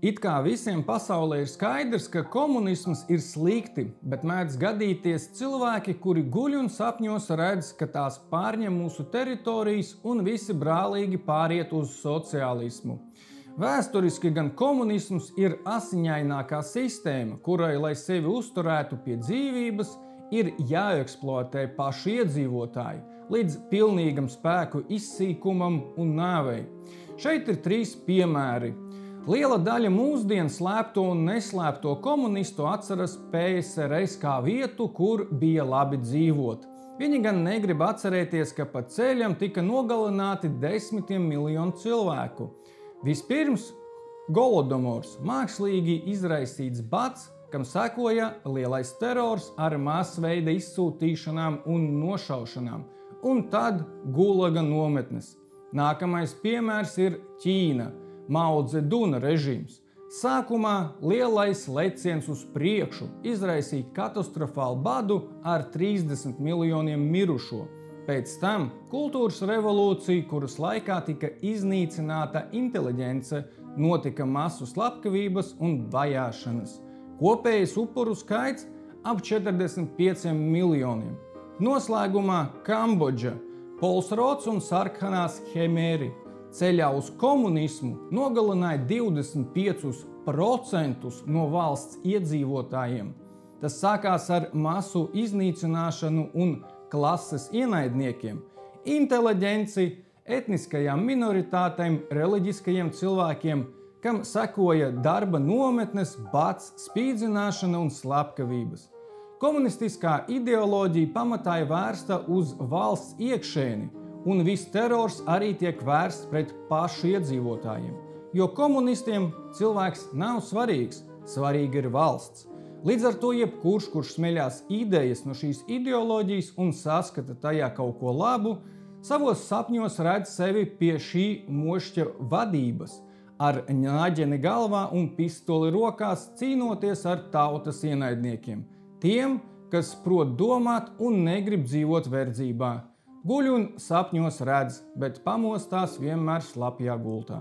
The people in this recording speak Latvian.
It kā visiem pasaulē ir skaidrs, ka komunisms ir slikti, bet mēdz gadīties cilvēki, kuri guļ un sapņos redz, ka tās pārņem mūsu teritorijas un visi brālīgi pāriet uz sociālismu. Vēsturiski gan komunisms ir asiņainākā sistēma, kurai, lai sevi uzturētu pie dzīvības, ir jāeksploatē paši iedzīvotāji, līdz pilnīgam spēku izsīkumam un nāvei. Šeit ir 3 piemēri. Liela daļa mūsdienu slēpto un neslēpto komunistu atceras PSRS kā vietu, kur bija labi dzīvot. Viņi gan negrib atcerēties, ka pa ceļam tika nogalināti desmitiem miljonu cilvēku. Vispirms Golodomors, mākslīgi izraisīts bats, kam sekoja lielais terors ar masveida izsūtīšanām un nošaušanām, un tad Gulaga nometnes. Nākamais piemērs ir Ķīna. Mao Dzeduna režīms. Sākumā lielais leciens uz priekšu izraisīja katastrofālu badu ar 30 miljoniem mirušo. Pēc tam kultūras revolūcija, kuras laikā tika iznīcināta inteliģence, notika masu slepkavības un vajāšanas. Kopējais upuru skaits ap 45 miljoniem. Noslēgumā Kambodža, Pols Rots un sarkanās Khmeri. Ceļā uz komunismu nogalināja 25% no valsts iedzīvotājiem. Tas sākās ar masu iznīcināšanu un klases ienaidniekiem, inteliģenci, etniskajām minoritātēm, reliģiskajiem cilvēkiem, kam sekoja darba nometnes, bats, spīdzināšana un slepkavības. Komunistiskā ideoloģija pamatā ir vērsta uz valsts iekšēni, un viss terors arī tiek vērsts pret pašu iedzīvotājiem. Jo komunistiem cilvēks nav svarīgs, svarīga ir valsts. Līdz ar to jebkurš, kurš smeļās idejas no šīs ideoloģijas un saskata tajā kaut ko labu, savos sapņos redz sevi pie šī mošķa vadības, ar ņāģeni galvā un pistoli rokās cīnoties ar tautas ienaidniekiem. Tiem, kas prot domāt un negrib dzīvot verdzībā. Guļ un sapņos redz, bet pamostās vienmēr slapjā gultā.